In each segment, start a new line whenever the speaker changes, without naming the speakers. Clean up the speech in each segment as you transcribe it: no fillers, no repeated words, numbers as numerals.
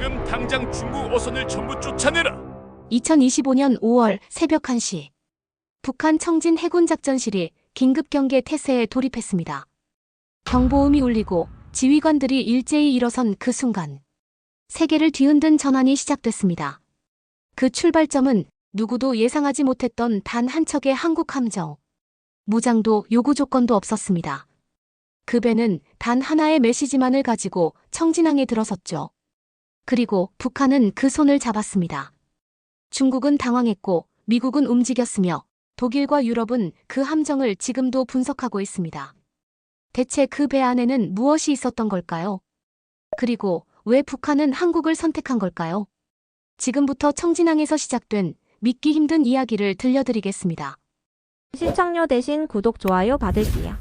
지금 당장 중국 어선을 전부 쫓아내라.
2025년 5월 새벽 1시 북한 청진 해군 작전실이 긴급 경계 태세에 돌입했습니다. 경보음이 울리고 지휘관들이 일제히 일어선 그 순간 세계를 뒤흔든 전환이 시작됐습니다. 그 출발점은 누구도 예상하지 못했던 단 한 척의 한국 함정. 무장도 요구 조건도 없었습니다. 그 배는 단 하나의 메시지만을 가지고 청진항에 들어섰죠. 그리고 북한은 그 손을 잡았습니다. 중국은 당황했고 미국은 움직였으며 독일과 유럽은 그 함정을 지금도 분석하고 있습니다. 대체 그 배 안에는 무엇이 있었던 걸까요? 그리고 왜 북한은 한국을 선택한 걸까요? 지금부터 청진항에서 시작된 믿기 힘든 이야기를 들려드리겠습니다.
시청료 대신 구독, 좋아요 받을게요.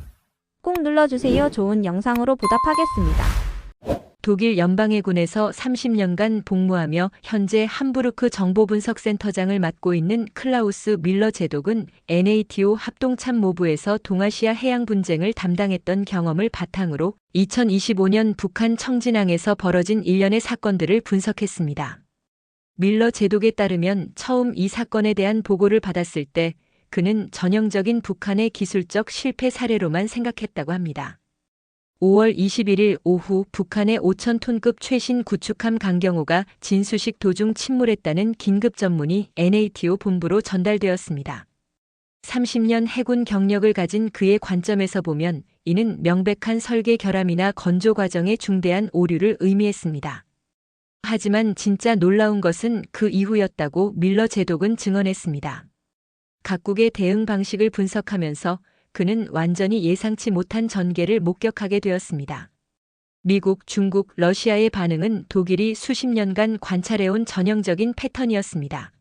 꼭 눌러주세요. 좋은 영상으로 보답하겠습니다.
독일 연방해군에서 30년간 복무하며 현재 함부르크 정보분석센터장을 맡고 있는 클라우스 밀러 제독은 NATO 합동참모부에서 동아시아 해양 분쟁을 담당했던 경험을 바탕으로 2025년 북한 청진항에서 벌어진 일련의 사건들을 분석했습니다. 밀러 제독에 따르면 처음 이 사건에 대한 보고를 받았을 때 그는 전형적인 북한의 기술적 실패 사례로만 생각했다고 합니다. 5월 21일 오후 북한의 5,000톤급 최신 구축함 강경호가 진수식 도중 침몰했다는 긴급 전문이 NATO 본부로 전달되었습니다. 30년 해군 경력을 가진 그의 관점에서 보면 이는 명백한 설계 결함이나 건조 과정의 중대한 오류를 의미했습니다. 하지만 진짜 놀라운 것은 그 이후였다고 밀러 제독은 증언했습니다. 각국의 대응 방식을 분석하면서 그는 완전히 예상치 못한 전개를 목격하게 되었습니다. 미국, 중국, 러시아의 반응은 독일이 수십 년간 관찰해온 전형적인 패턴이었습니다.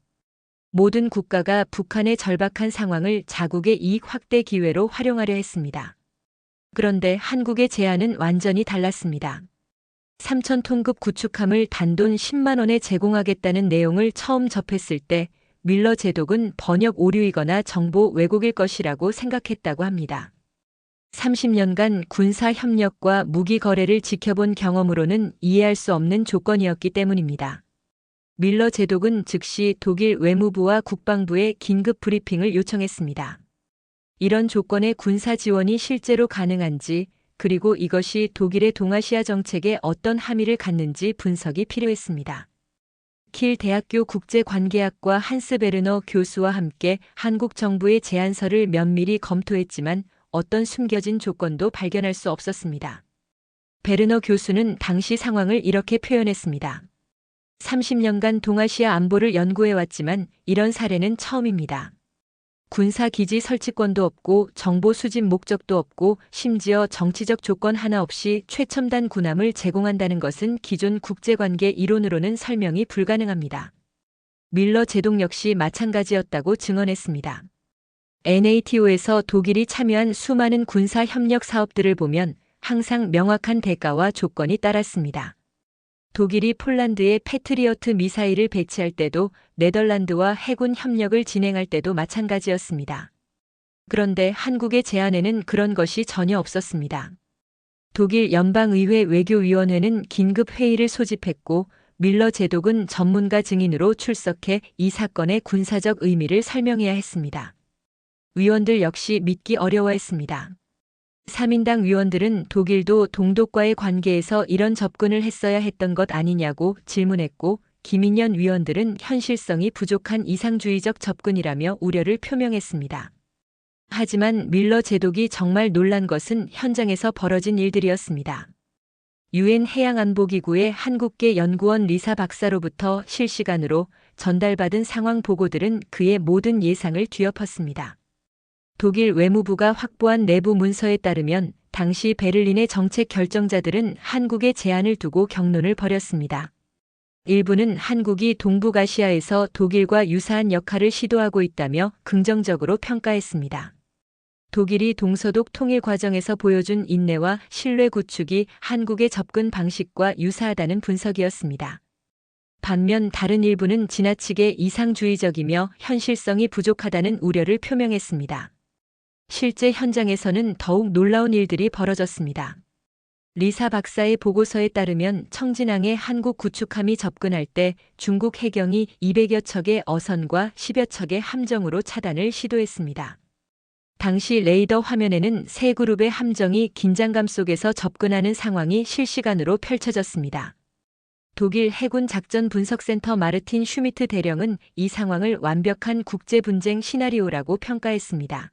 모든 국가가 북한의 절박한 상황을 자국의 이익 확대 기회로 활용하려 했습니다. 그런데 한국의 제안은 완전히 달랐습니다. 3,000톤급 구축함을 단돈 10만 원에 제공하겠다는 내용을 처음 접했을 때 밀러 제독은 번역 오류이거나 정보 왜곡일 것이라고 생각했다고 합니다. 30년간 군사 협력과 무기 거래를 지켜본 경험으로는 이해할 수 없는 조건이었기 때문입니다. 밀러 제독은 즉시 독일 외무부와 국방부에 긴급 브리핑을 요청했습니다. 이런 조건의 군사 지원이 실제로 가능한지, 그리고 이것이 독일의 동아시아 정책에 어떤 함의를 갖는지 분석이 필요했습니다. 킬 대학교 국제관계학과 한스 베르너 교수와 함께 한국 정부의 제안서를 면밀히 검토했지만 어떤 숨겨진 조건도 발견할 수 없었습니다. 베르너 교수는 당시 상황을 이렇게 표현했습니다. 30년간 동아시아 안보를 연구해왔지만 이런 사례는 처음입니다. 군사기지 설치권도 없고 정보 수집 목적도 없고 심지어 정치적 조건 하나 없이 최첨단 군함을 제공한다는 것은 기존 국제관계 이론으로는 설명이 불가능합니다. 밀러 제독 역시 마찬가지였다고 증언했습니다. NATO에서 독일이 참여한 수많은 군사 협력 사업들을 보면 항상 명확한 대가와 조건이 따랐습니다. 독일이 폴란드에 패트리어트 미사일을 배치할 때도 네덜란드와 해군 협력을 진행할 때도 마찬가지였습니다. 그런데 한국의 제안에는 그런 것이 전혀 없었습니다. 독일 연방의회 외교위원회는 긴급 회의를 소집했고 밀러 제독은 전문가 증인으로 출석해 이 사건의 군사적 의미를 설명해야 했습니다. 위원들 역시 믿기 어려워했습니다. 3인당 위원들은 독일도 동독과의 관계에서 이런 접근을 했어야 했던 것 아니냐고 질문했고 김인현 위원들은 현실성이 부족한 이상주의적 접근이라며 우려를 표명했습니다. 하지만 밀러 제독이 정말 놀란 것은 현장에서 벌어진 일들이었습니다. 유엔 해양안보기구의 한국계 연구원 리사 박사로부터 실시간으로 전달받은 상황 보고들은 그의 모든 예상을 뒤엎었습니다. 독일 외무부가 확보한 내부 문서에 따르면 당시 베를린의 정책 결정자들은 한국의 제안을 두고 격론을 벌였습니다. 일부는 한국이 동북아시아에서 독일과 유사한 역할을 시도하고 있다며 긍정적으로 평가했습니다. 독일이 동서독 통일 과정에서 보여준 인내와 신뢰 구축이 한국의 접근 방식과 유사하다는 분석이었습니다. 반면 다른 일부는 지나치게 이상주의적이며 현실성이 부족하다는 우려를 표명했습니다. 실제 현장에서는 더욱 놀라운 일들이 벌어졌습니다. 리사 박사의 보고서에 따르면 청진항에 한국 구축함이 접근할 때 중국 해경이 200여 척의 어선과 10여 척의 함정으로 차단을 시도했습니다. 당시 레이더 화면에는 세 그룹의 함정이 긴장감 속에서 접근하는 상황이 실시간으로 펼쳐졌습니다. 독일 해군 작전 분석센터 마르틴 슈미트 대령은 이 상황을 완벽한 국제 분쟁 시나리오라고 평가했습니다.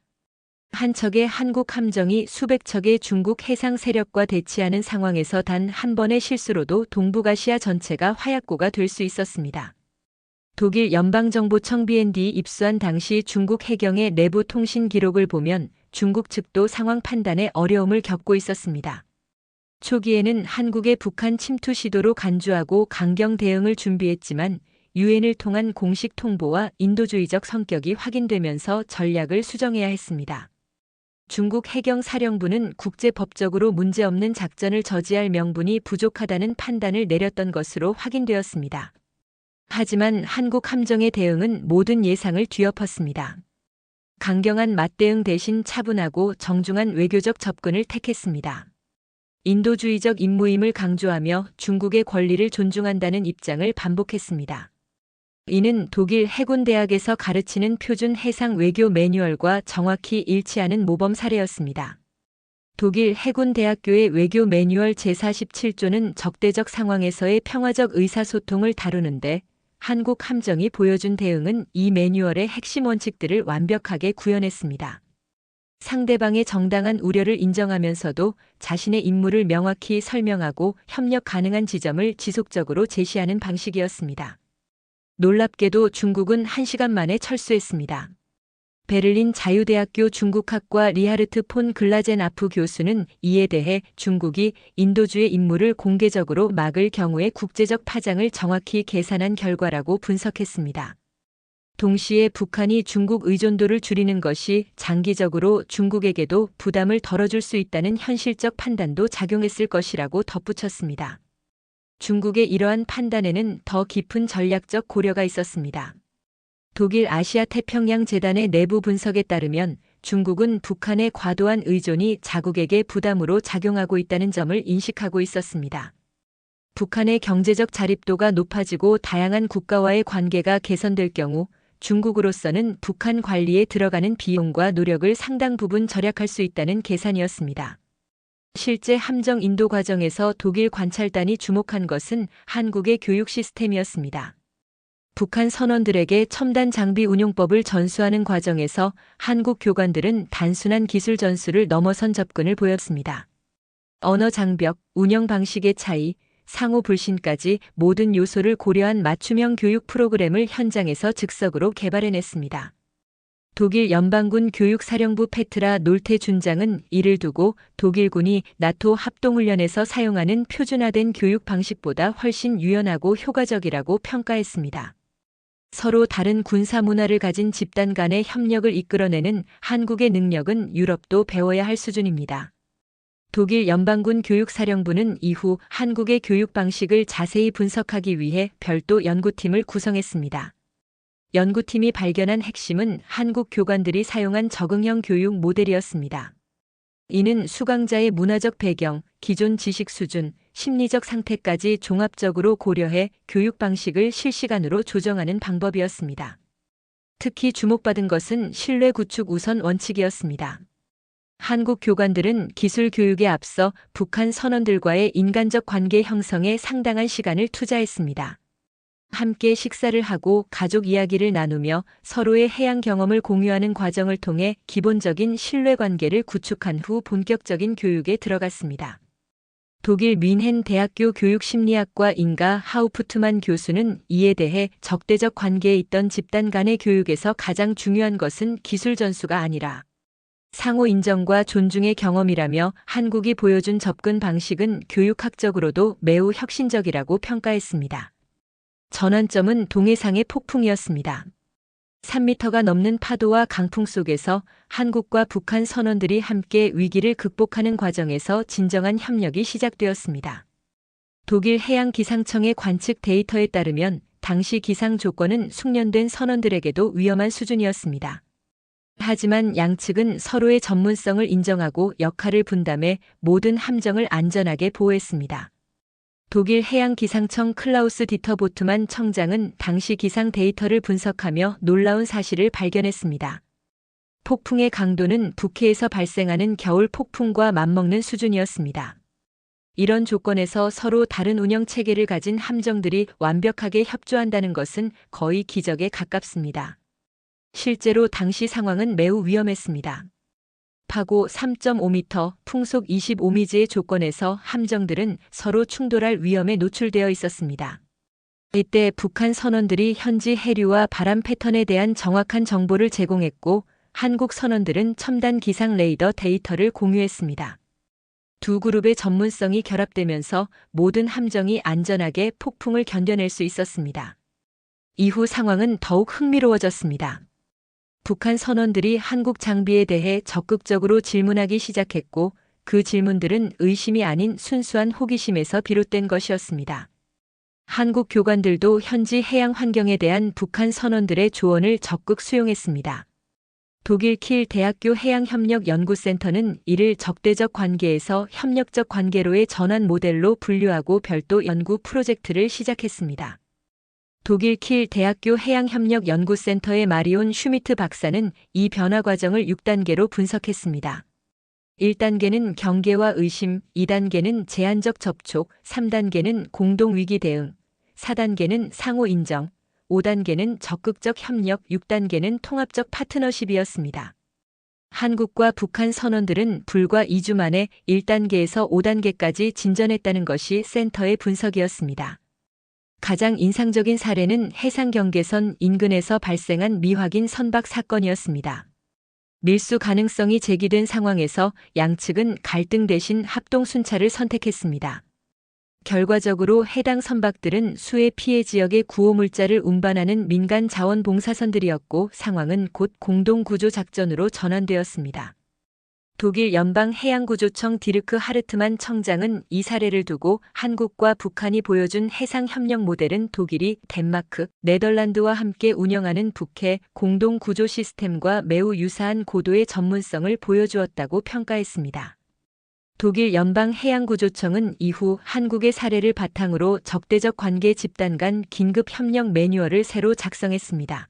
한 척의 한국 함정이 수백 척의 중국 해상 세력과 대치하는 상황에서 단 한 번의 실수로도 동북아시아 전체가 화약고가 될 수 있었습니다. 독일 연방정보청 BND이 입수한 당시 중국 해경의 내부 통신 기록을 보면 중국 측도 상황 판단에 어려움을 겪고 있었습니다. 초기에는 한국의 북한 침투 시도로 간주하고 강경 대응을 준비했지만 유엔을 통한 공식 통보와 인도주의적 성격이 확인되면서 전략을 수정해야 했습니다. 중국 해경 사령부는 국제법적으로 문제없는 작전을 저지할 명분이 부족하다는 판단을 내렸던 것으로 확인되었습니다. 하지만 한국 함정의 대응은 모든 예상을 뒤엎었습니다. 강경한 맞대응 대신 차분하고 정중한 외교적 접근을 택했습니다. 인도주의적 임무임을 강조하며 중국의 권리를 존중한다는 입장을 반복했습니다. 이는 독일 해군대학에서 가르치는 표준 해상 외교 매뉴얼과 정확히 일치하는 모범 사례였습니다. 독일 해군대학교의 외교 매뉴얼 제47조는 적대적 상황에서의 평화적 의사소통을 다루는데 한국 함정이 보여준 대응은 이 매뉴얼의 핵심 원칙들을 완벽하게 구현했습니다. 상대방의 정당한 우려를 인정하면서도 자신의 임무를 명확히 설명하고 협력 가능한 지점을 지속적으로 제시하는 방식이었습니다. 놀랍게도 중국은 1시간 만에 철수했습니다. 베를린 자유대학교 중국학과 리하르트 폰 글라젠아프 교수는 이에 대해 중국이 인도주의 임무를 공개적으로 막을 경우의 국제적 파장을 정확히 계산한 결과라고 분석했습니다. 동시에 북한이 중국 의존도를 줄이는 것이 장기적으로 중국에게도 부담을 덜어줄 수 있다는 현실적 판단도 작용했을 것이라고 덧붙였습니다. 중국의 이러한 판단에는 더 깊은 전략적 고려가 있었습니다. 독일 아시아태평양 재단의 내부 분석에 따르면 중국은 북한의 과도한 의존이 자국에게 부담으로 작용하고 있다는 점을 인식하고 있었습니다. 북한의 경제적 자립도가 높아지고 다양한 국가와의 관계가 개선될 경우 중국으로서는 북한 관리에 들어가는 비용과 노력을 상당 부분 절약할 수 있다는 계산이었습니다. 실제 함정 인도 과정에서 독일 관찰단이 주목한 것은 한국의 교육 시스템이었습니다. 북한 선원들에게 첨단 장비 운용법을 전수하는 과정에서 한국 교관들은 단순한 기술 전수를 넘어선 접근을 보였습니다. 언어 장벽, 운영 방식의 차이, 상호 불신까지 모든 요소를 고려한 맞춤형 교육 프로그램을 현장에서 즉석으로 개발해냈습니다. 독일 연방군 교육사령부 페트라 놀테 준장은 이를 두고 독일군이 나토 합동훈련에서 사용하는 표준화된 교육 방식보다 훨씬 유연하고 효과적이라고 평가했습니다. 서로 다른 군사 문화를 가진 집단 간의 협력을 이끌어내는 한국의 능력은 유럽도 배워야 할 수준입니다. 독일 연방군 교육사령부는 이후 한국의 교육 방식을 자세히 분석하기 위해 별도 연구팀을 구성했습니다. 연구팀이 발견한 핵심은 한국 교관들이 사용한 적응형 교육 모델이었습니다. 이는 수강자의 문화적 배경, 기존 지식 수준, 심리적 상태까지 종합적으로 고려해 교육 방식을 실시간으로 조정하는 방법이었습니다. 특히 주목받은 것은 신뢰 구축 우선 원칙이었습니다. 한국 교관들은 기술 교육에 앞서 북한 선원들과의 인간적 관계 형성에 상당한 시간을 투자했습니다. 함께 식사를 하고 가족 이야기를 나누며 서로의 해양 경험을 공유하는 과정을 통해 기본적인 신뢰관계를 구축한 후 본격적인 교육에 들어갔습니다. 독일 뮌헨 대학교 교육심리학과 인가 하우프트만 교수는 이에 대해 적대적 관계에 있던 집단 간의 교육에서 가장 중요한 것은 기술 전수가 아니라 상호 인정과 존중의 경험이라며 한국이 보여준 접근 방식은 교육학적으로도 매우 혁신적이라고 평가했습니다. 전환점은 동해상의 폭풍이었습니다. 3m가 넘는 파도와 강풍 속에서 한국과 북한 선원들이 함께 위기를 극복하는 과정에서 진정한 협력이 시작되었습니다. 독일 해양기상청의 관측 데이터에 따르면 당시 기상 조건은 숙련된 선원들에게도 위험한 수준이었습니다. 하지만 양측은 서로의 전문성을 인정하고 역할을 분담해 모든 함정을 안전하게 보호했습니다. 독일 해양기상청 클라우스 디터 보트만 청장은 당시 기상 데이터를 분석하며 놀라운 사실을 발견했습니다. 폭풍의 강도는 북해에서 발생하는 겨울 폭풍과 맞먹는 수준이었습니다. 이런 조건에서 서로 다른 운영 체계를 가진 함정들이 완벽하게 협조한다는 것은 거의 기적에 가깝습니다. 실제로 당시 상황은 매우 위험했습니다. 파고 3.5m, 풍속 25미지의 조건에서 함정들은 서로 충돌할 위험에 노출되어 있었습니다. 이때 북한 선원들이 현지 해류와 바람 패턴에 대한 정확한 정보를 제공했고, 한국 선원들은 첨단 기상 레이더 데이터를 공유했습니다. 두 그룹의 전문성이 결합되면서 모든 함정이 안전하게 폭풍을 견뎌낼 수 있었습니다. 이후 상황은 더욱 흥미로워졌습니다. 북한 선원들이 한국 장비에 대해 적극적으로 질문하기 시작했고, 그 질문들은 의심이 아닌 순수한 호기심에서 비롯된 것이었습니다. 한국 교관들도 현지 해양 환경에 대한 북한 선원들의 조언을 적극 수용했습니다. 독일 킬 대학교 해양협력연구센터는 이를 적대적 관계에서 협력적 관계로의 전환 모델로 분류하고 별도 연구 프로젝트를 시작했습니다. 독일 킬 대학교 해양협력연구센터의 마리온 슈미트 박사는 이 변화 과정을 6단계로 분석했습니다. 1단계는 경계와 의심, 2단계는 제한적 접촉, 3단계는 공동위기 대응, 4단계는 상호 인정, 5단계는 적극적 협력, 6단계는 통합적 파트너십이었습니다. 한국과 북한 선원들은 불과 2주 만에 1단계에서 5단계까지 진전했다는 것이 센터의 분석이었습니다. 가장 인상적인 사례는 해상 경계선 인근에서 발생한 미확인 선박 사건이었습니다. 밀수 가능성이 제기된 상황에서 양측은 갈등 대신 합동 순찰을 선택했습니다. 결과적으로 해당 선박들은 수해 피해 지역의 구호물자를 운반하는 민간 자원봉사선들이었고, 상황은 곧 공동구조 작전으로 전환되었습니다. 독일 연방해양구조청 디르크 하르트만 청장은 이 사례를 두고 한국과 북한이 보여준 해상협력 모델은 독일이 덴마크, 네덜란드와 함께 운영하는 북해 공동구조 시스템과 매우 유사한 고도의 전문성을 보여주었다고 평가했습니다. 독일 연방해양구조청은 이후 한국의 사례를 바탕으로 적대적 관계 집단 간 긴급협력 매뉴얼을 새로 작성했습니다.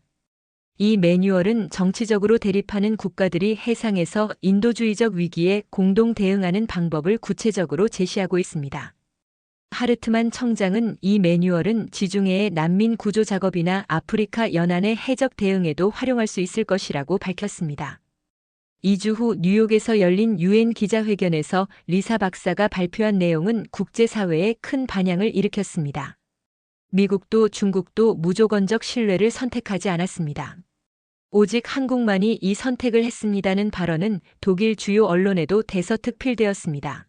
이 매뉴얼은 정치적으로 대립하는 국가들이 해상에서 인도주의적 위기에 공동 대응하는 방법을 구체적으로 제시하고 있습니다. 하르트만 청장은 이 매뉴얼은 지중해의 난민 구조 작업이나 아프리카 연안의 해적 대응에도 활용할 수 있을 것이라고 밝혔습니다. 2주 후 뉴욕에서 열린 UN 기자회견에서 리사 박사가 발표한 내용은 국제사회에 큰 반향을 일으켰습니다. 미국도 중국도 무조건적 신뢰를 선택하지 않았습니다. 오직 한국만이 이 선택을 했습니다는 발언은 독일 주요 언론에도 대서특필되었습니다.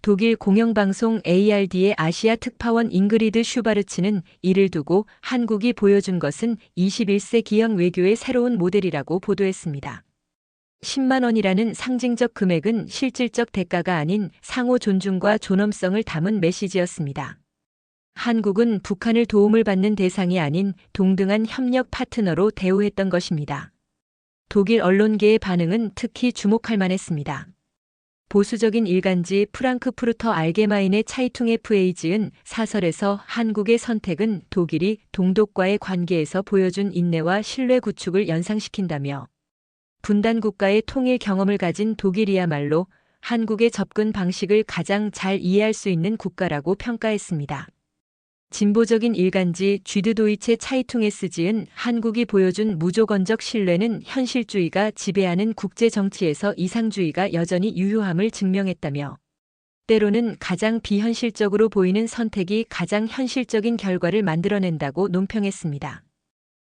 독일 공영방송 ARD의 아시아 특파원 잉그리드 슈바르츠는 이를 두고 한국이 보여준 것은 21세 기형 외교의 새로운 모델이라고 보도했습니다. 10만 원이라는 상징적 금액은 실질적 대가가 아닌 상호 존중과 존엄성을 담은 메시지였습니다. 한국은 북한을 도움을 받는 대상이 아닌 동등한 협력 파트너로 대우했던 것입니다. 독일 언론계의 반응은 특히 주목할 만했습니다. 보수적인 일간지 프랑크푸르터 알게마인의 차이퉁 FAG은 사설에서 한국의 선택은 독일이 동독과의 관계에서 보여준 인내와 신뢰 구축을 연상시킨다며, 분단 국가의 통일 경험을 가진 독일이야말로 한국의 접근 방식을 가장 잘 이해할 수 있는 국가라고 평가했습니다. 진보적인 일간지 쥐드도이체 차이퉁 SG는 한국이 보여준 무조건적 신뢰는 현실주의가 지배하는 국제 정치에서 이상주의가 여전히 유효함을 증명했다며, 때로는 가장 비현실적으로 보이는 선택이 가장 현실적인 결과를 만들어낸다고 논평했습니다.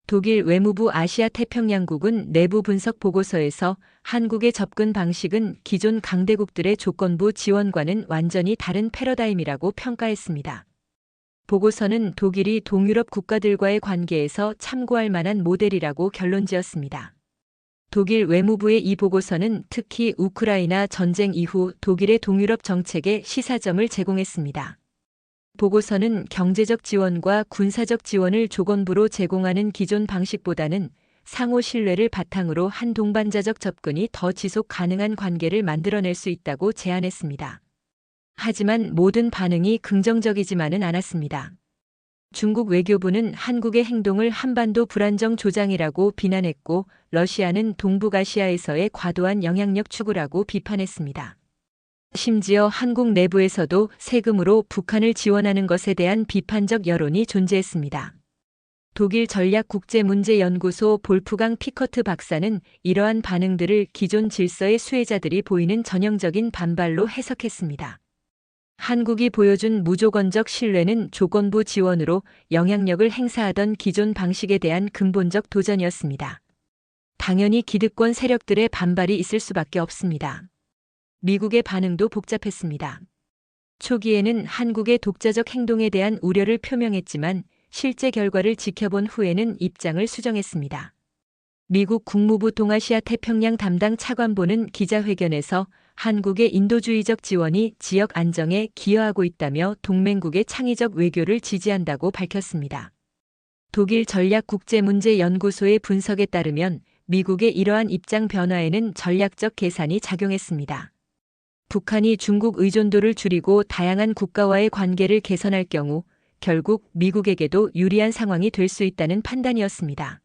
독일 외무부 아시아 태평양국은 내부 분석 보고서에서 한국의 접근 방식은 기존 강대국들의 조건부 지원과는 완전히 다른 패러다임이라고 평가했습니다. 보고서는 독일이 동유럽 국가들과의 관계에서 참고할 만한 모델이라고 결론지었습니다. 독일 외무부의 이 보고서는 특히 우크라이나 전쟁 이후 독일의 동유럽 정책에 시사점을 제공했습니다. 보고서는 경제적 지원과 군사적 지원을 조건부로 제공하는 기존 방식보다는 상호 신뢰를 바탕으로 한 동반자적 접근이 더 지속 가능한 관계를 만들어낼 수 있다고 제안했습니다. 하지만 모든 반응이 긍정적이지만은 않았습니다. 중국 외교부는 한국의 행동을 한반도 불안정 조장이라고 비난했고, 러시아는 동북아시아에서의 과도한 영향력 추구라고 비판했습니다. 심지어 한국 내부에서도 세금으로 북한을 지원하는 것에 대한 비판적 여론이 존재했습니다. 독일 전략국제문제연구소 볼프강 피커트 박사는 이러한 반응들을 기존 질서의 수혜자들이 보이는 전형적인 반발로 해석했습니다. 한국이 보여준 무조건적 신뢰는 조건부 지원으로 영향력을 행사하던 기존 방식에 대한 근본적 도전이었습니다. 당연히 기득권 세력들의 반발이 있을 수밖에 없습니다. 미국의 반응도 복잡했습니다. 초기에는 한국의 독자적 행동에 대한 우려를 표명했지만 실제 결과를 지켜본 후에는 입장을 수정했습니다. 미국 국무부 동아시아 태평양 담당 차관보는 기자회견에서 한국의 인도주의적 지원이 지역 안정에 기여하고 있다며 동맹국의 창의적 외교를 지지한다고 밝혔습니다. 독일 전략국제문제연구소의 분석에 따르면 미국의 이러한 입장 변화에는 전략적 계산이 작용했습니다. 북한이 중국 의존도를 줄이고 다양한 국가와의 관계를 개선할 경우 결국 미국에게도 유리한 상황이 될 수 있다는 판단이었습니다.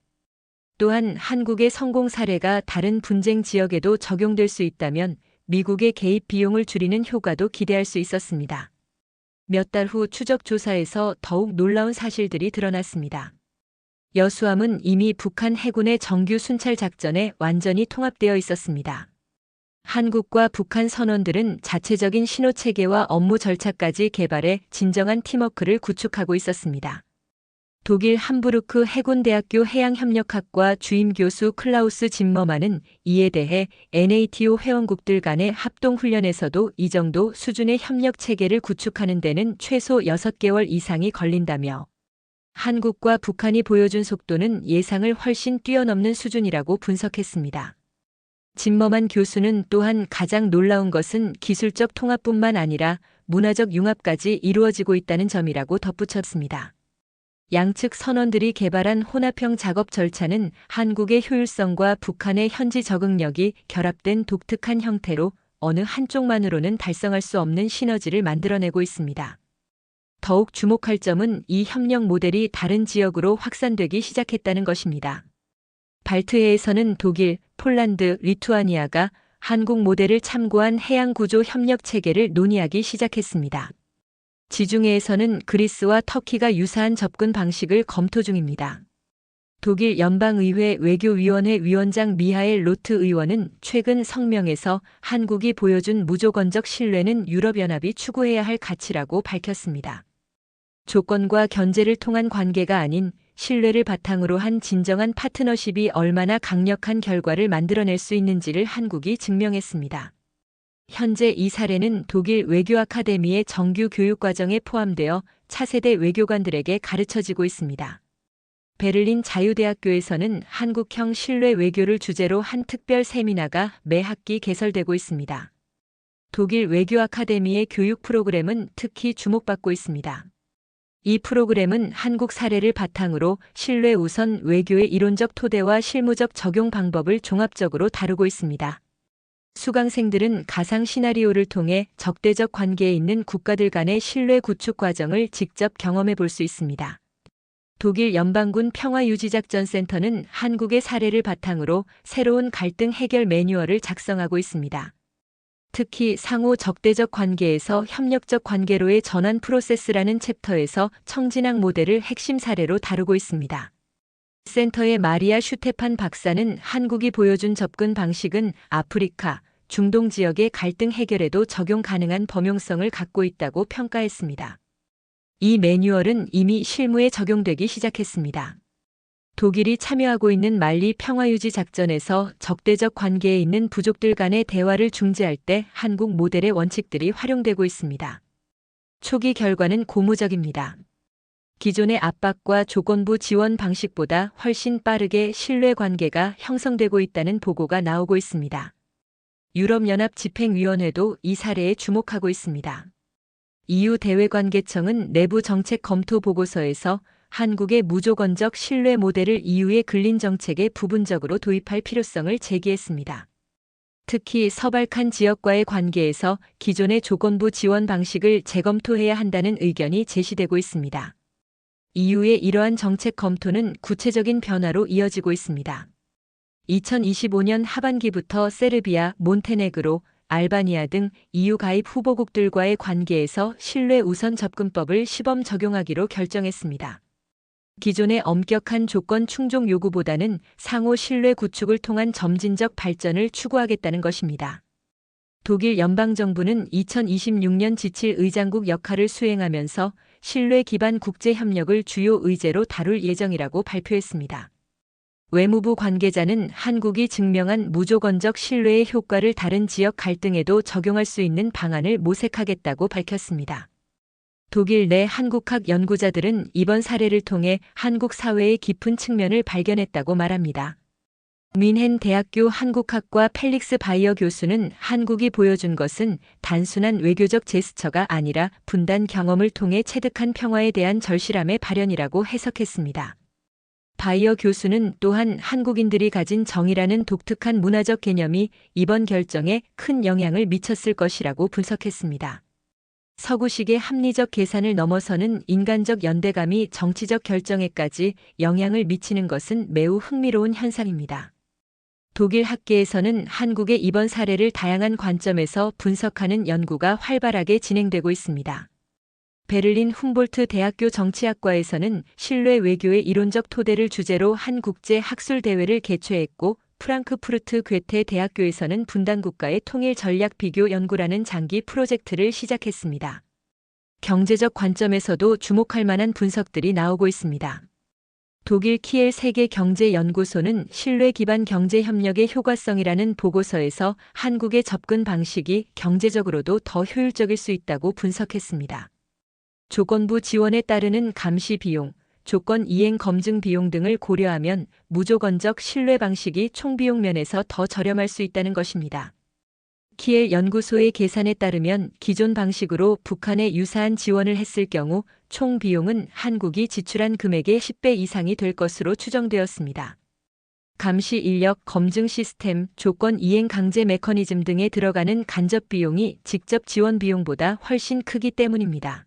또한 한국의 성공 사례가 다른 분쟁 지역에도 적용될 수 있다면 미국의 개입 비용을 줄이는 효과도 기대할 수 있었습니다. 몇 달 후 추적 조사에서 더욱 놀라운 사실들이 드러났습니다. 여수함은 이미 북한 해군의 정규 순찰 작전에 완전히 통합되어 있었습니다. 한국과 북한 선원들은 자체적인 신호 체계와 업무 절차까지 개발해 진정한 팀워크를 구축하고 있었습니다. 독일 함부르크 해군대학교 해양협력학과 주임 교수 클라우스 짐머만은 이에 대해 NATO 회원국들 간의 합동훈련에서도 이 정도 수준의 협력 체계를 구축하는 데는 최소 6개월 이상이 걸린다며 한국과 북한이 보여준 속도는 예상을 훨씬 뛰어넘는 수준이라고 분석했습니다. 짐머만 교수는 또한 가장 놀라운 것은 기술적 통합뿐만 아니라 문화적 융합까지 이루어지고 있다는 점이라고 덧붙였습니다. 양측 선원들이 개발한 혼합형 작업 절차는 한국의 효율성과 북한의 현지 적응력이 결합된 독특한 형태로 어느 한쪽만으로는 달성할 수 없는 시너지를 만들어내고 있습니다. 더욱 주목할 점은 이 협력 모델이 다른 지역으로 확산되기 시작했다는 것입니다. 발트해에서는 독일, 폴란드, 리투아니아가 한국 모델을 참고한 해양구조 협력 체계를 논의하기 시작했습니다. 지중해에서는 그리스와 터키가 유사한 접근 방식을 검토 중입니다. 독일 연방의회 외교위원회 위원장 미하엘 로트 의원은 최근 성명에서 한국이 보여준 무조건적 신뢰는 유럽연합이 추구해야 할 가치라고 밝혔습니다. 조건과 견제를 통한 관계가 아닌 신뢰를 바탕으로 한 진정한 파트너십이 얼마나 강력한 결과를 만들어낼 수 있는지를 한국이 증명했습니다. 현재 이 사례는 독일 외교 아카데미의 정규 교육 과정에 포함되어 차세대 외교관들에게 가르쳐지고 있습니다. 베를린 자유대학교에서는 한국형 신뢰 외교를 주제로 한 특별 세미나가 매 학기 개설되고 있습니다. 독일 외교 아카데미의 교육 프로그램은 특히 주목받고 있습니다. 이 프로그램은 한국 사례를 바탕으로 신뢰 우선 외교의 이론적 토대와 실무적 적용 방법을 종합적으로 다루고 있습니다. 수강생들은 가상 시나리오를 통해 적대적 관계에 있는 국가들 간의 신뢰 구축 과정을 직접 경험해 볼 수 있습니다. 독일 연방군 평화유지작전센터는 한국의 사례를 바탕으로 새로운 갈등 해결 매뉴얼을 작성하고 있습니다. 특히 상호 적대적 관계에서 협력적 관계로의 전환 프로세스라는 챕터에서 청진학 모델을 핵심 사례로 다루고 있습니다. 센터의 마리아 슈테판 박사는 한국이 보여준 접근 방식은 아프리카, 중동 지역의 갈등 해결에도 적용 가능한 범용성을 갖고 있다고 평가했습니다. 이 매뉴얼은 이미 실무에 적용되기 시작했습니다. 독일이 참여하고 있는 말리 평화유지 작전에서 적대적 관계에 있는 부족들 간의 대화를 중재할 때 한국 모델의 원칙들이 활용되고 있습니다. 초기 결과는 고무적입니다. 기존의 압박과 조건부 지원 방식보다 훨씬 빠르게 신뢰 관계가 형성되고 있다는 보고가 나오고 있습니다. 유럽연합 집행위원회도 이 사례에 주목하고 있습니다. EU 대외관계청은 내부 정책 검토 보고서에서 한국의 무조건적 신뢰 모델을 이후의 근린 정책에 부분적으로 도입할 필요성을 제기했습니다. 특히 서발칸 지역과의 관계에서 기존의 조건부 지원 방식을 재검토해야 한다는 의견이 제시되고 있습니다. 이후에 이러한 정책 검토는 구체적인 변화로 이어지고 있습니다. 2025년 하반기부터 세르비아, 몬테네그로, 알바니아 등 EU 가입 후보국들과의 관계에서 신뢰 우선 접근법을 시범 적용하기로 결정했습니다. 기존의 엄격한 조건 충족 요구보다는 상호 신뢰 구축을 통한 점진적 발전을 추구하겠다는 것입니다. 독일 연방정부는 2026년 지칠 의장국 역할을 수행하면서 신뢰 기반 국제 협력을 주요 의제로 다룰 예정이라고 발표했습니다. 외무부 관계자는 한국이 증명한 무조건적 신뢰의 효과를 다른 지역 갈등에도 적용할 수 있는 방안을 모색하겠다고 밝혔습니다. 독일 내 한국학 연구자들은 이번 사례를 통해 한국 사회의 깊은 측면을 발견했다고 말합니다. 뮌헨 대학교 한국학과 펠릭스 바이어 교수는 한국이 보여준 것은 단순한 외교적 제스처가 아니라 분단 경험을 통해 체득한 평화에 대한 절실함의 발현이라고 해석했습니다. 바이어 교수는 또한 한국인들이 가진 정의라는 독특한 문화적 개념이 이번 결정에 큰 영향을 미쳤을 것이라고 분석했습니다. 서구식의 합리적 계산을 넘어서는 인간적 연대감이 정치적 결정에까지 영향을 미치는 것은 매우 흥미로운 현상입니다. 독일 학계에서는 한국의 이번 사례를 다양한 관점에서 분석하는 연구가 활발하게 진행되고 있습니다. 베를린 훔볼트 대학교 정치학과에서는 신뢰 외교의 이론적 토대를 주제로 한 국제 학술 대회를 개최했고, 프랑크푸르트 괴테 대학교에서는 분단국가의 통일 전략 비교 연구라는 장기 프로젝트를 시작했습니다. 경제적 관점에서도 주목할 만한 분석들이 나오고 있습니다. 독일 키엘 세계경제연구소는 신뢰 기반 경제협력의 효과성이라는 보고서에서 한국의 접근 방식이 경제적으로도 더 효율적일 수 있다고 분석했습니다. 조건부 지원에 따르는 감시 비용, 조건 이행 검증 비용 등을 고려하면 무조건적 신뢰 방식이 총비용 면에서 더 저렴할 수 있다는 것입니다. 키엘 연구소의 계산에 따르면 기존 방식으로 북한에 유사한 지원을 했을 경우 총 비용은 한국이 지출한 금액의 10배 이상이 될 것으로 추정되었습니다. 감시 인력, 검증 시스템, 조건 이행 강제 메커니즘 등에 들어가는 간접 비용이 직접 지원 비용보다 훨씬 크기 때문입니다.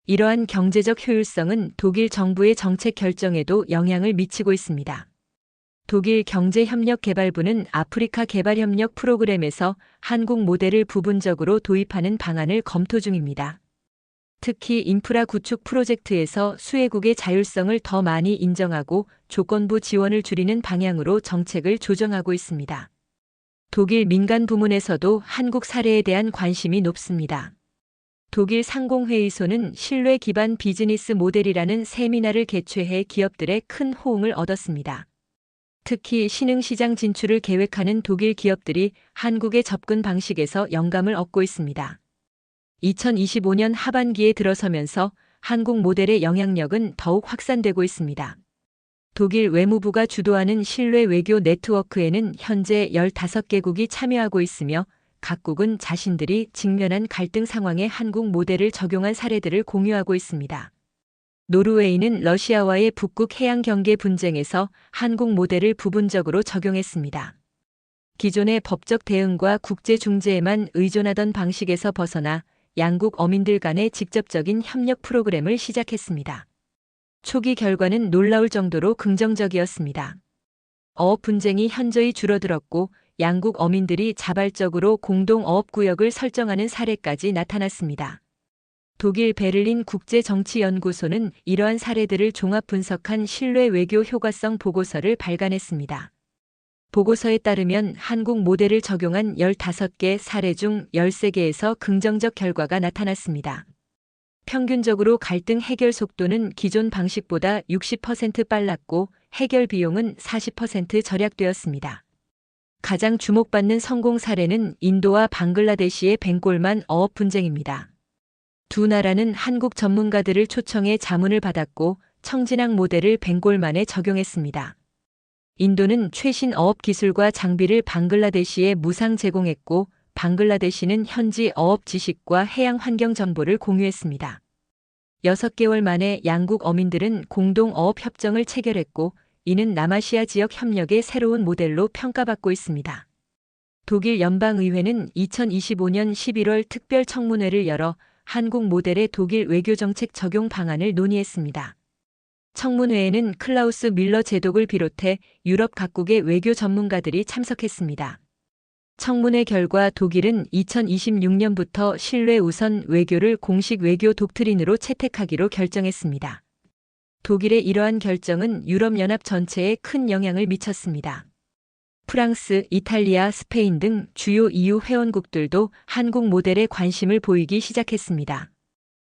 이러한 경제적 효율성은 독일 정부의 정책 결정에도 영향을 미치고 있습니다. 독일 경제협력개발부는 아프리카 개발협력 프로그램에서 한국 모델을 부분적으로 도입하는 방안을 검토 중입니다. 특히 인프라 구축 프로젝트에서 수혜국의 자율성을 더 많이 인정하고 조건부 지원을 줄이는 방향으로 정책을 조정하고 있습니다. 독일 민간 부문에서도 한국 사례에 대한 관심이 높습니다. 독일 상공회의소는 신뢰 기반 비즈니스 모델이라는 세미나를 개최해 기업들의 큰 호응을 얻었습니다. 특히 신흥시장 진출을 계획하는 독일 기업들이 한국의 접근 방식에서 영감을 얻고 있습니다. 2025년 하반기에 들어서면서 한국 모델의 영향력은 더욱 확산되고 있습니다. 독일 외무부가 주도하는 신뢰 외교 네트워크에는 현재 15개국이 참여하고 있으며 각국은 자신들이 직면한 갈등 상황에 한국 모델을 적용한 사례들을 공유하고 있습니다. 노르웨이는 러시아와의 북극 해양 경계 분쟁에서 한국 모델을 부분적으로 적용했습니다. 기존의 법적 대응과 국제 중재에만 의존하던 방식에서 벗어나 양국 어민들 간의 직접적인 협력 프로그램을 시작했습니다. 초기 결과는 놀라울 정도로 긍정적이었습니다. 어업 분쟁이 현저히 줄어들었고 양국 어민들이 자발적으로 공동 어업구역을 설정하는 사례까지 나타났습니다. 독일 베를린 국제정치연구소는 이러한 사례들을 종합 분석한 신뢰 외교 효과성 보고서를 발간했습니다. 보고서에 따르면 한국 모델을 적용한 15개 사례 중 13개에서 긍정적 결과가 나타났습니다. 평균적으로 갈등 해결 속도는 기존 방식보다 60% 빨랐고 해결 비용은 40% 절약되었습니다. 가장 주목받는 성공 사례는 인도와 방글라데시의 벵골만 어업 분쟁입니다. 두 나라는 한국 전문가들을 초청해 자문을 받았고 청진항 모델을 벵골만에 적용했습니다. 인도는 최신 어업 기술과 장비를 방글라데시에 무상 제공했고 방글라데시는 현지 어업 지식과 해양 환경 정보를 공유했습니다. 6개월 만에 양국 어민들은 공동 어업 협정을 체결했고, 이는 남아시아 지역 협력의 새로운 모델로 평가받고 있습니다. 독일 연방의회는 2025년 11월 특별 청문회를 열어 한국 모델의 독일 외교정책 적용 방안을 논의했습니다. 청문회에는 클라우스 밀러 제독을 비롯해 유럽 각국의 외교 전문가들이 참석했습니다. 청문회 결과 독일은 2026년부터 신뢰 우선 외교를 공식 외교 독트린으로 채택하기로 결정했습니다. 독일의 이러한 결정은 유럽연합 전체에 큰 영향을 미쳤습니다. 프랑스, 이탈리아, 스페인 등 주요 EU 회원국들도 한국 모델에 관심을 보이기 시작했습니다.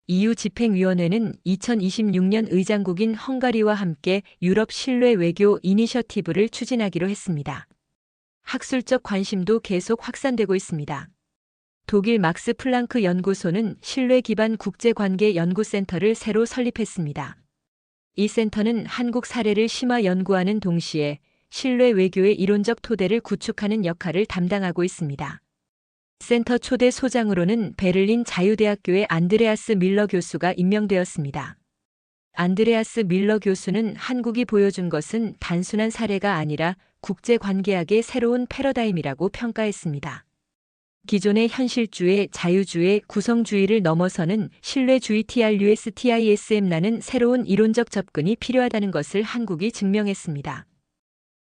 EU 집행위원회는 2026년 의장국인 헝가리와 함께 유럽 신뢰 외교 이니셔티브를 추진하기로 했습니다. 학술적 관심도 계속 확산되고 있습니다. 독일 막스 플랑크 연구소는 신뢰 기반 국제관계 연구센터를 새로 설립했습니다. 이 센터는 한국 사례를 심화 연구하는 동시에 신뢰 외교의 이론적 토대를 구축하는 역할을 담당하고 있습니다. 센터 초대 소장으로는 베를린 자유대학교의 안드레아스 밀러 교수가 임명되었습니다. 안드레아스 밀러 교수는 한국이 보여준 것은 단순한 사례가 아니라 국제관계학의 새로운 패러다임이라고 평가했습니다. 기존의 현실주의, 자유주의, 구성주의를 넘어서는 신뢰주의 TRUSTISM라는 새로운 이론적 접근이 필요하다는 것을 한국이 증명했습니다.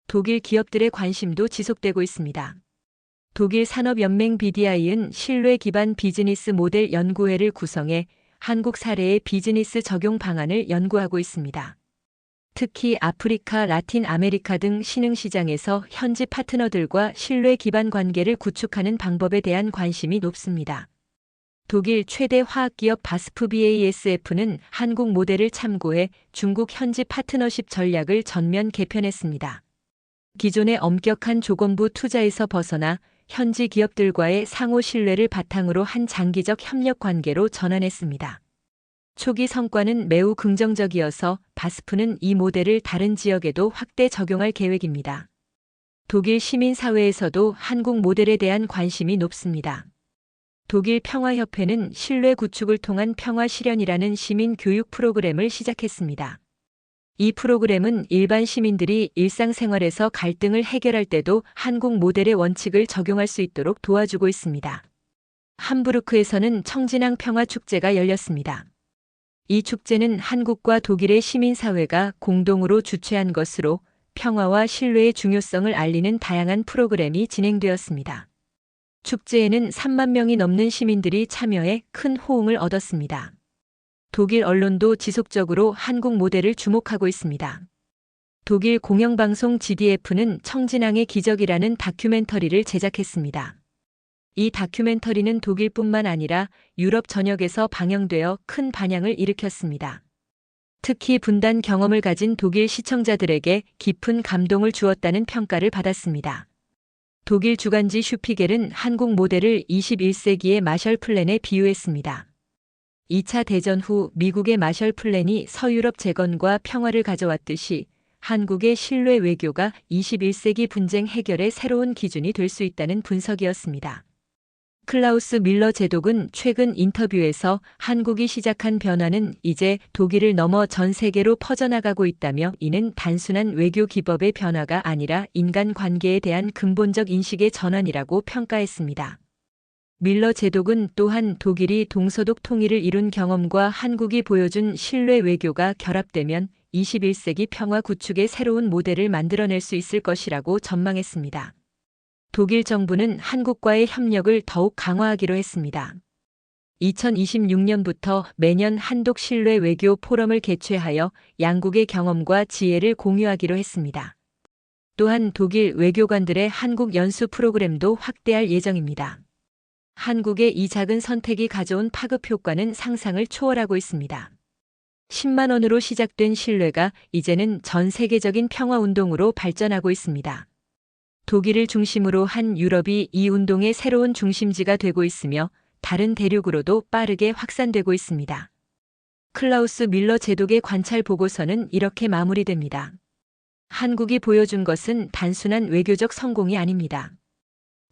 독일 기업들의 관심도 지속되고 있습니다. 독일 산업연맹 BDI은 신뢰 기반 비즈니스 모델 연구회를 구성해 한국 사례의 비즈니스 적용 방안을 연구하고 있습니다. 특히 아프리카, 라틴 아메리카 등 신흥시장에서 현지 파트너들과 신뢰 기반 관계를 구축하는 방법에 대한 관심이 높습니다. 독일 최대 화학기업 바스프 BASF는 한국 모델을 참고해 중국 현지 파트너십 전략을 전면 개편했습니다. 기존의 엄격한 조건부 투자에서 벗어나 현지 기업들과의 상호 신뢰를 바탕으로 한 장기적 협력 관계로 전환했습니다. 초기 성과는 매우 긍정적이어서 바스프는 이 모델을 다른 지역에도 확대 적용할 계획입니다. 독일 시민사회에서도 한국 모델에 대한 관심이 높습니다. 독일 평화협회는 신뢰 구축을 통한 평화 실현이라는 시민 교육 프로그램을 시작했습니다. 이 프로그램은 일반 시민들이 일상생활에서 갈등을 해결할 때도 한국 모델의 원칙을 적용할 수 있도록 도와주고 있습니다. 함부르크에서는 청진항 평화축제가 열렸습니다. 이 축제는 한국과 독일의 시민사회가 공동으로 주최한 것으로 평화와 신뢰의 중요성을 알리는 다양한 프로그램이 진행되었습니다. 축제에는 3만 명이 넘는 시민들이 참여해 큰 호응을 얻었습니다. 독일 언론도 지속적으로 한국 모델을 주목하고 있습니다. 독일 공영방송 GDF는 청진항의 기적이라는 다큐멘터리를 제작했습니다. 이 다큐멘터리는 독일뿐만 아니라 유럽 전역에서 방영되어 큰 반향을 일으켰습니다. 특히 분단 경험을 가진 독일 시청자들에게 깊은 감동을 주었다는 평가를 받았습니다. 독일 주간지 슈피겔은 한국 모델을 21세기의 마셜 플랜에 비유했습니다. 2차 대전 후 미국의 마셜 플랜이 서유럽 재건과 평화를 가져왔듯이 한국의 신뢰 외교가 21세기 분쟁 해결의 새로운 기준이 될 수 있다는 분석이었습니다. 클라우스 밀러 제독은 최근 인터뷰에서 한국이 시작한 변화는 이제 독일을 넘어 전 세계로 퍼져나가고 있다며 이는 단순한 외교 기법의 변화가 아니라 인간관계에 대한 근본적 인식의 전환이라고 평가했습니다. 밀러 제독은 또한 독일이 동서독 통일을 이룬 경험과 한국이 보여준 신뢰 외교가 결합되면 21세기 평화 구축의 새로운 모델을 만들어낼 수 있을 것이라고 전망했습니다. 독일 정부는 한국과의 협력을 더욱 강화하기로 했습니다. 2026년부터 매년 한독 신뢰 외교 포럼을 개최하여 양국의 경험과 지혜를 공유하기로 했습니다. 또한 독일 외교관들의 한국 연수 프로그램도 확대할 예정입니다. 한국의 이 작은 선택이 가져온 파급 효과는 상상을 초월하고 있습니다. 10만 원으로 시작된 신뢰가 이제는 전 세계적인 평화운동으로 발전하고 있습니다. 독일을 중심으로 한 유럽이 이 운동의 새로운 중심지가 되고 있으며 다른 대륙으로도 빠르게 확산되고 있습니다. 클라우스 밀러 제독의 관찰 보고서는 이렇게 마무리됩니다. 한국이 보여준 것은 단순한 외교적 성공이 아닙니다.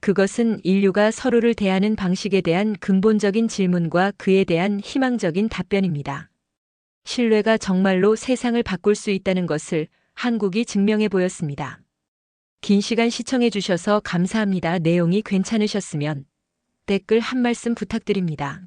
그것은 인류가 서로를 대하는 방식에 대한 근본적인 질문과 그에 대한 희망적인 답변입니다. 신뢰가 정말로 세상을 바꿀 수 있다는 것을 한국이 증명해 보였습니다. 긴 시간 시청해 주셔서 감사합니다. 내용이 괜찮으셨으면 댓글 한 말씀 부탁드립니다.